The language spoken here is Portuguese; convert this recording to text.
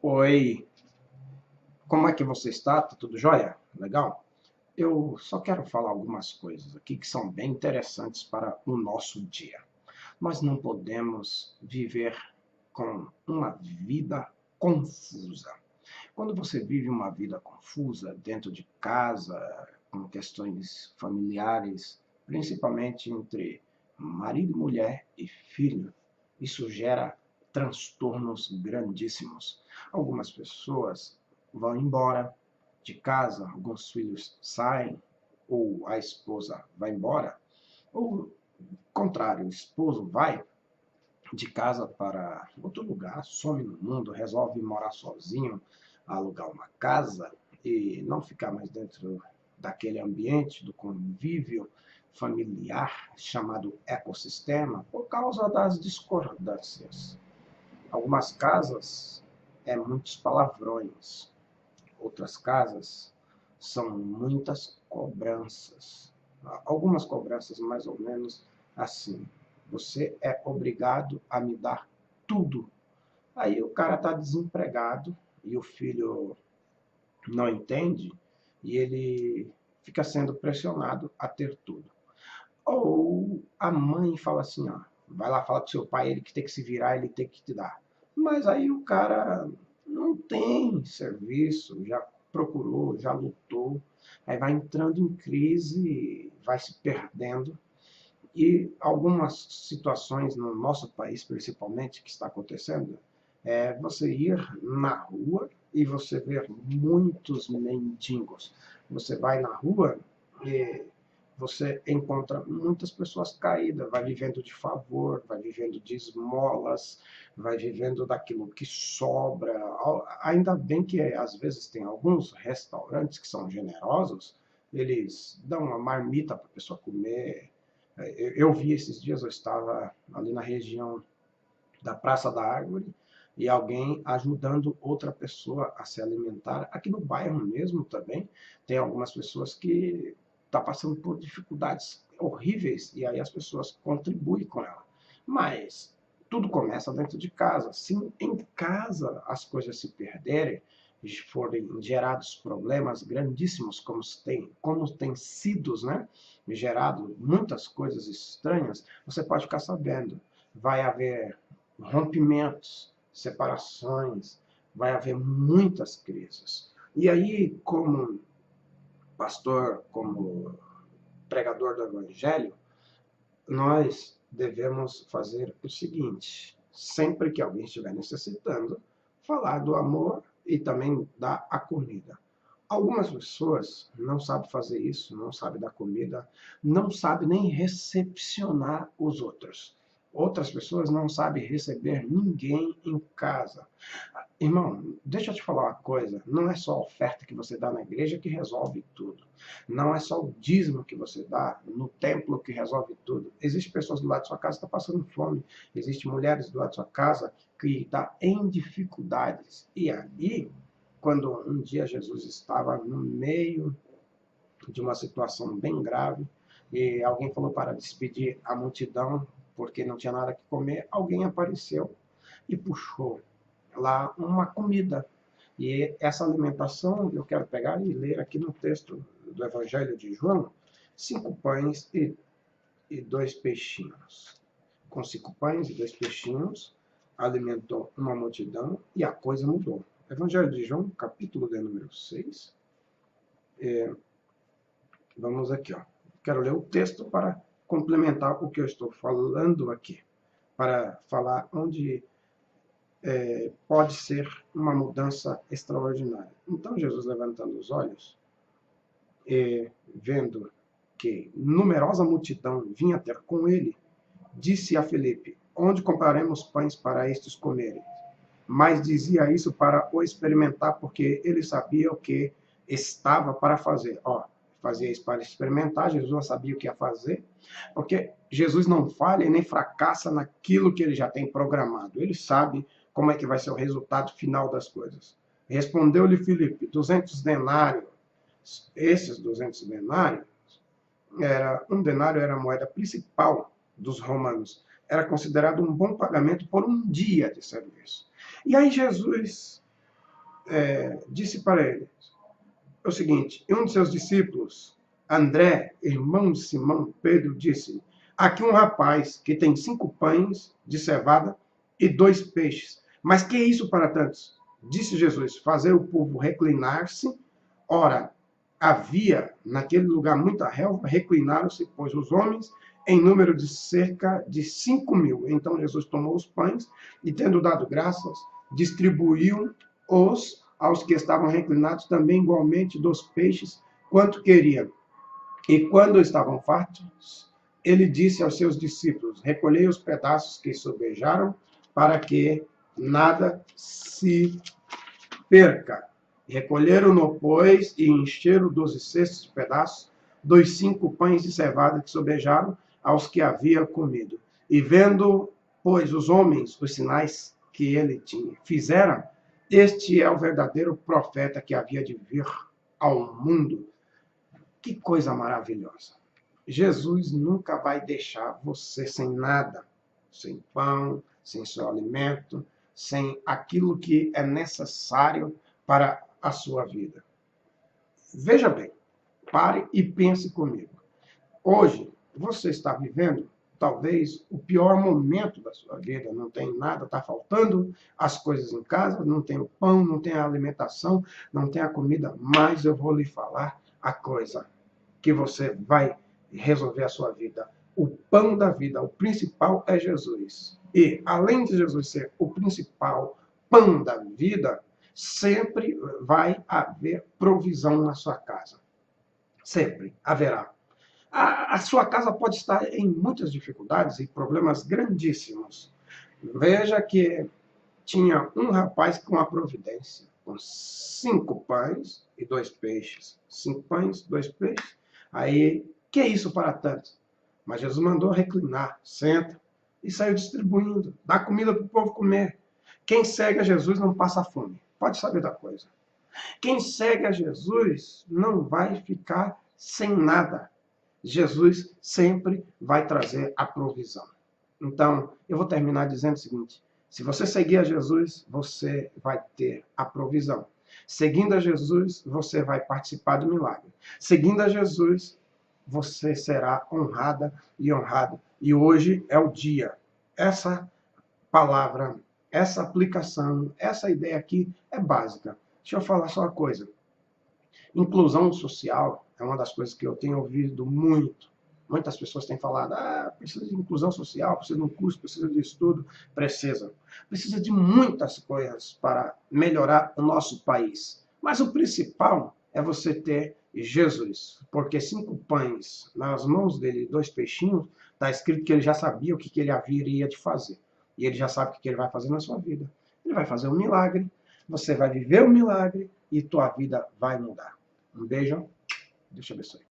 Oi, como é que você está? Tá tudo jóia? Legal? Eu só quero falar algumas coisas aqui que são bem interessantes para o nosso dia. Nós não podemos viver com uma vida confusa. Quando você vive uma vida confusa dentro de casa, com questões familiares, principalmente entre marido, mulher e filho, isso gera transtornos grandíssimos. Algumas pessoas vão embora de casa, alguns filhos saem, ou a esposa vai embora, ou contrário, o esposo vai de casa para outro lugar, some no mundo, resolve morar sozinho, alugar uma casa e não ficar mais dentro daquele ambiente, do convívio familiar chamado ecossistema, por causa das discordâncias. Algumas casas é muitos palavrões, outras casas são muitas cobranças. Algumas cobranças mais ou menos assim. Você é obrigado a me dar tudo. Aí o cara está desempregado e o filho não entende e ele fica sendo pressionado a ter tudo. Ou a mãe fala assim, ó, vai lá falar com seu pai, ele que tem que se virar, ele tem que te dar. Mas aí o cara não tem serviço, já procurou, já lutou, aí vai entrando em crise, vai se perdendo. E algumas situações no nosso país, principalmente, que está acontecendo, é você ir na rua e você ver muitos mendigos. Você vai na rua e você encontra muitas pessoas caídas, vai vivendo de favor, vai vivendo de esmolas, vai vivendo daquilo que sobra. Ainda bem que às vezes tem alguns restaurantes que são generosos, eles dão uma marmita para a pessoa comer. Eu vi esses dias, eu estava ali na região da Praça da Árvore e alguém ajudando outra pessoa a se alimentar. Aqui no bairro mesmo também tem algumas pessoas que estão passando por dificuldades horríveis e aí as pessoas contribuem com ela. Mas tudo começa dentro de casa. Se em casa as coisas se perderem, forem gerados problemas grandíssimos, como tem sido, né? Gerado muitas coisas estranhas, você pode ficar sabendo. Vai haver rompimentos, separações, vai haver muitas crises. E aí, como pastor, como pregador do Evangelho, nós devemos fazer o seguinte: sempre que alguém estiver necessitando, falar do amor e também dar a comida. Algumas pessoas não sabem fazer isso, não sabem dar comida, não sabem nem recepcionar os outros. Outras pessoas não sabem receber ninguém em casa. Irmão, deixa eu te falar uma coisa. Não é só a oferta que você dá na igreja que resolve tudo. Não é só o dízimo que você dá no templo que resolve tudo. Existem pessoas do lado de sua casa que estão passando fome. Existem mulheres do lado de sua casa que estão em dificuldades. E aí, quando um dia Jesus estava no meio de uma situação bem grave e alguém falou para despedir a multidão porque não tinha nada que comer, alguém apareceu e puxou lá uma comida. E essa alimentação eu quero pegar e ler aqui no texto do Evangelho de João: 5 pães e 2 peixinhos. Com 5 pães e 2 peixinhos, alimentou uma multidão e a coisa mudou. Evangelho de João, capítulo de número 6. Vamos aqui, ó. Quero ler o texto para complementar o que eu estou falando aqui, para falar onde pode ser uma mudança extraordinária. Então Jesus, levantando os olhos, vendo que numerosa multidão vinha ter com ele, disse a Felipe: onde compraremos pães para estes comerem? Mas dizia isso para o experimentar, porque ele sabia o que estava para fazer. Ó, fazia isso para experimentar, Jesus já sabia o que ia fazer, porque Jesus não falha e nem fracassa naquilo que ele já tem programado. Ele sabe como é que vai ser o resultado final das coisas. Respondeu-lhe Filipe: 200 denários. Esses 200 denários, um denário era a moeda principal dos romanos. Era considerado um bom pagamento por um dia de serviço. E aí Jesus disse para eles o seguinte: e um de seus discípulos, André, irmão de Simão, Pedro, disse: aqui um rapaz que tem 5 pães de cevada e 2 peixes. Mas que é isso para tantos? Disse Jesus: fazer o povo reclinar-se. Ora, havia naquele lugar muita relva, reclinaram-se, pois os homens, em número de cerca de 5.000. Então Jesus tomou os pães e, tendo dado graças, distribuiu-os aos que estavam reclinados, também igualmente dos peixes, quanto queriam. E quando estavam fartos, ele disse aos seus discípulos: recolhei os pedaços que sobejaram, para que nada se perca. Recolheram-no, pois, e encheram 12 cestos de pedaços, dos 5 pães de cevada que sobejaram aos que havia comido. E vendo, pois, os homens os sinais que ele tinha, fizeram, este é o verdadeiro profeta que havia de vir ao mundo. Que coisa maravilhosa! Jesus nunca vai deixar você sem nada, sem pão, sem seu alimento, sem aquilo que é necessário para a sua vida. Veja bem, pare e pense comigo. Hoje, você está vivendo talvez o pior momento da sua vida. Não tem nada, está faltando as coisas em casa, não tem o pão, não tem a alimentação, não tem a comida, mas eu vou lhe falar a coisa que você vai resolver a sua vida. O pão da vida, o principal é Jesus. E, além de Jesus ser o principal pão da vida, sempre vai haver provisão na sua casa. Sempre haverá. A sua casa pode estar em muitas dificuldades e problemas grandíssimos. Veja que tinha um rapaz com a providência, com 5 pães e 2 peixes. 5 pães, 2 peixes. Aí, que é isso para tantos? Mas Jesus mandou reclinar, senta, e saiu distribuindo, dá comida para o povo comer. Quem segue a Jesus não passa fome. Pode saber da coisa. Quem segue a Jesus não vai ficar sem nada. Jesus sempre vai trazer a provisão. Então, eu vou terminar dizendo o seguinte: se você seguir a Jesus, você vai ter a provisão. Seguindo a Jesus, você vai participar do milagre. Seguindo a Jesus, você será honrada e honrado. E hoje é o dia. Essa palavra, essa aplicação, essa ideia aqui é básica. Deixa eu falar só uma coisa. Inclusão social é uma das coisas que eu tenho ouvido muito. Muitas pessoas têm falado: precisa de inclusão social, precisa de um curso, precisa de estudo. Precisa. Precisa de muitas coisas para melhorar o nosso país. Mas o principal é você ter Jesus. Porque 5 pães nas mãos dele, 2 peixinhos, está escrito que ele já sabia o que ele haveria de fazer. E ele já sabe o que ele vai fazer na sua vida. Ele vai fazer um milagre, você vai viver um milagre e tua vida vai mudar. Um beijo, Deus te abençoe.